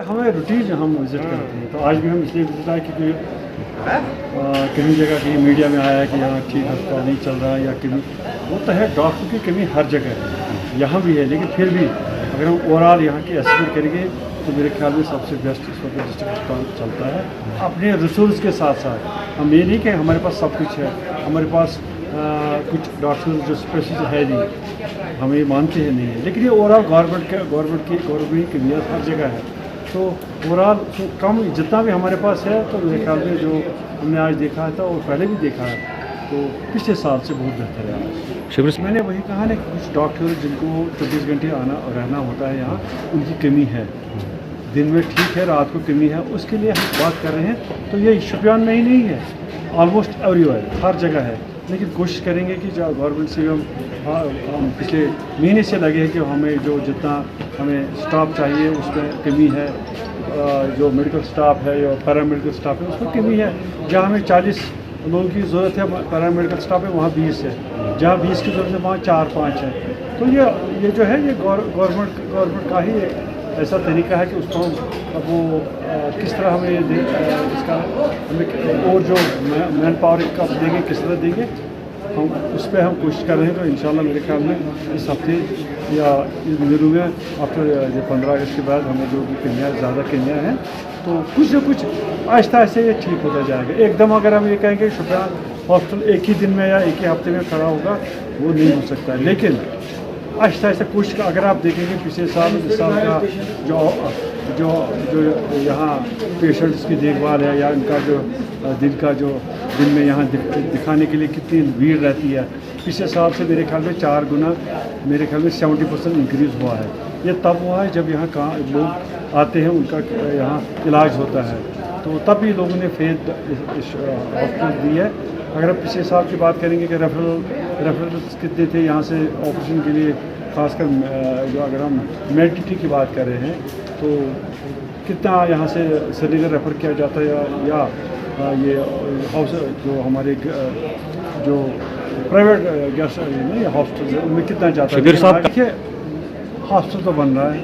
हमें रूटीन हम विज़िट करते हैं, तो आज भी हम इसलिए विज़िट आए क्योंकि कहीं जगह कहीं मीडिया में आया है कि यहाँ ठीक अस्पताल नहीं चल रहा है या कमी, वो तो है, डॉक्टर की कमी हर जगह है, यहाँ भी है, लेकिन फिर भी अगर हम ओवरऑल यहाँ की एस्टिमेट करेंगे तो मेरे ख्याल में सबसे बेस्ट इस वक्त डिस्ट्रिक्ट अस्पताल चलता है अपने रिसोर्स के साथ साथ। हम ये नहीं कि हमारे पास सब कुछ है, हमारे पास कुछ डॉक्टर्स जो स्पेशलिस्ट है नहीं, हम ये मानते हैं नहीं है, लेकिन ये ओवरऑल गवर्नमेंट की कमियाँ हर जगह है। तो ओवरऑल तो कम जितना भी हमारे पास है, तो मेरे ख्याल में जो हमने आज देखा था और पहले भी देखा है, तो पिछले साल से बहुत बेहतर है। शिविर मैंने वही कहा ना कि कुछ डॉक्टर जिनको 24 घंटे आना और रहना होता है यहाँ, उनकी कमी है, दिन में ठीक है, रात को कमी है, उसके लिए हम बात कर रहे हैं। तो ये शुपियान में ही नहीं है, ऑलमोस्ट एवरीवेयर हर जगह है, लेकिन कोशिश करेंगे कि जो गवर्नमेंट से हम पिछले महीने से लगे हैं कि हमें जो जितना हमें स्टाफ चाहिए उसमें कमी है, जो मेडिकल स्टाफ है या पैरामेडिकल स्टाफ है उसमें कमी है। जहाँ हमें 40 लोगों की ज़रूरत है पैरामेडिकल स्टाफ है, वहाँ 20 है, जहाँ 20 की ज़रूरत है वहाँ 4-5 है। तो ये जो है ये गवर्नमेंट का ही ऐसा तरीका है कि उसको हम अब वो किस तरह हमें इसका हमें और जो मैन पावर का देंगे किस तरह देंगे, हम उस पर हम कोशिश कर रहे हैं। तो इंशाल्लाह मेरे ख्याल में इस हफ्ते या इन दिनों में आफ्टर 15 अगस्त के बाद हमें जो भी कमियाँ ज़्यादा कमियाँ हैं, तो कुछ न कुछ आहिस्ता आहिस्ता ये ठीक होता जाएगा। एकदम अगर हम ये कहेंगे शुपियान हॉस्पिटल एक ही दिन में या एक ही हफ्ते में खड़ा होगा, वो नहीं हो सकता है, लेकिन आहिस्ता आहिस्ता कोशिश का अगर आप देखेंगे पिछले साल इस साल का जो यहाँ पेशेंट्स की देखभाल है या इनका जो दिन में यहाँ दिखाने के लिए कितनी भीड़ रहती है, पिछले साल से मेरे ख्याल में 4 गुना मेरे ख्याल में 70% इंक्रीज़ हुआ है। ये तब हुआ है जब यहाँ लोग आते हैं, उनका यहाँ इलाज होता है, तो तब भी लोगों ने फेथ हॉस्पिटल दी है। अगर आप पिछले साल की बात करेंगे कि रेफरल्स कितने थे यहाँ से ऑपरेशन के लिए, खासकर जो अगर हम मेडिटी की बात कर रहे हैं, तो कितना यहाँ से श्रीनगर रेफ़र किया जाता है या ये हाउस जो हमारे जो प्राइवेट गेस्ट नहीं हॉस्पिटल है उनमें कितना जाता है। देखिए हॉस्पिटल तो बन रहा है,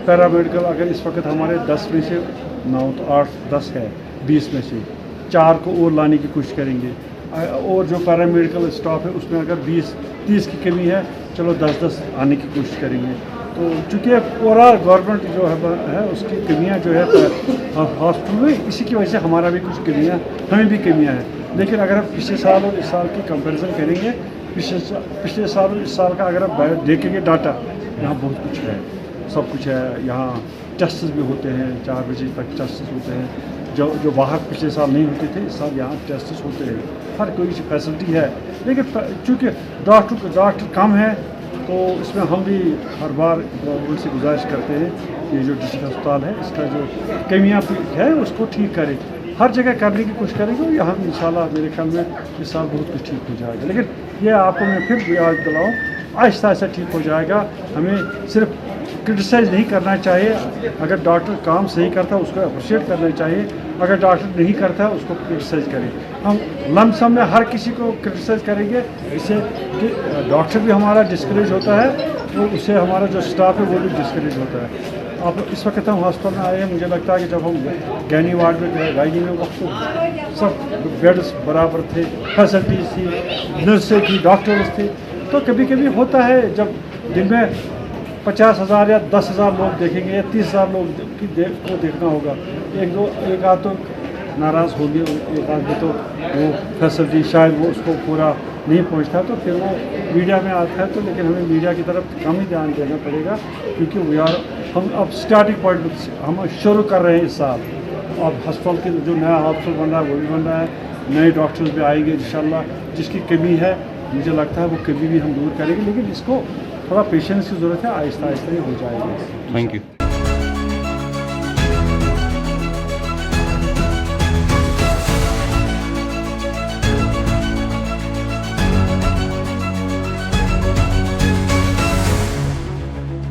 पैरामेडिकल अगर इस वक्त हमारे 10 में से 9 तो 8-10 है, 20 में से 4 को और लाने की कोशिश करेंगे, और जो पैरामेडिकल स्टाफ है उसमें अगर 20-30 की कमी है, चलो 10-10 आने की कोशिश करेंगे। तो चूँकि ओवरऑल गवर्नमेंट जो है उसकी कमियां जो है हॉस्पिटल में, इसी की वजह से हमारा भी कुछ कमियां, हमें भी कमियां हैं। लेकिन अगर आप पिछले साल और इस साल की कंपैरिजन करेंगे, पिछले साल और इस साल का अगर आप देखेंगे डाटा, यहाँ बहुत कुछ है, सब कुछ है। यहाँ टेस्ट भी होते हैं, 4 बजे तक टेस्ट होते हैं, जो बाहर पिछले साल नहीं होते थे, इस साल यहाँ टेस्ट होते हैं, हर कोई फैसिलिटी है। लेकिन चूँकि डॉक्टर कम है, तो इसमें हम भी हर बार गवर्नमेंट से गुजारिश करते हैं कि ये जो डिस्ट्रिक्ट अस्पताल है इसका जो कमियाँ है उसको ठीक करें, हर जगह करने की कोशिश करेंगे, और यहाँ इंशाल्लाह मेरे ख्याल में इस साल बहुत कुछ ठीक हो जाएगा। लेकिन ये आपको मैं फिर याद दिलाऊँ, आहिस्ता आहिस्ता ठीक हो जाएगा। हमें सिर्फ क्रिटिसाइज़ नहीं करना चाहिए, अगर डॉक्टर काम सही करता है उसको अप्रिशिएट करना चाहिए, अगर डॉक्टर नहीं करता है उसको क्रिटिसाइज़ करें। हम लमसम में हर किसी को क्रिटिसाइज़ करेंगे, इससे कि डॉक्टर भी हमारा डिस्करेज होता है, तो उससे हमारा जो स्टाफ है वो भी डिस्करेज होता है। अब इस वक्त हम हॉस्पिटल में आए हैं, मुझे लगता है कि जब हम गैनी वार्ड में गए, गायनी में वक्त सब बेड्स बराबर थे, फैसिलिटीज़ थी, नर्सें थी, डॉक्टर्स थे। तो कभी कभी होता है जब दिन में 50,000 या 10,000 लोग देखेंगे या 30,000 लोग को देखना होगा, एक आध तो नाराज़ होंगे, एक आध तो वो फैसिलिटी शायद वो उसको पूरा नहीं पहुंचता, तो फिर वो मीडिया में आता है। तो लेकिन हमें मीडिया की तरफ कम ही ध्यान देना पड़ेगा, क्योंकि हम अब स्टार्टिंग पॉइंट हम शुरू कर रहे हैं इस साल। अब हॉस्पिटल के जो नया हॉस्पिटल बन रहा है वो भी बन रहा है, नए डॉक्टर्स भी आएंगे इंशाल्लाह। जिसकी कमी है मुझे लगता है वो कमी भी हम दूर करेंगे, लेकिन इसको थोड़ा पेशेंस की ज़रूरत है, आहिस्ता आहिस्ता ही हो जाएगा। Thank you.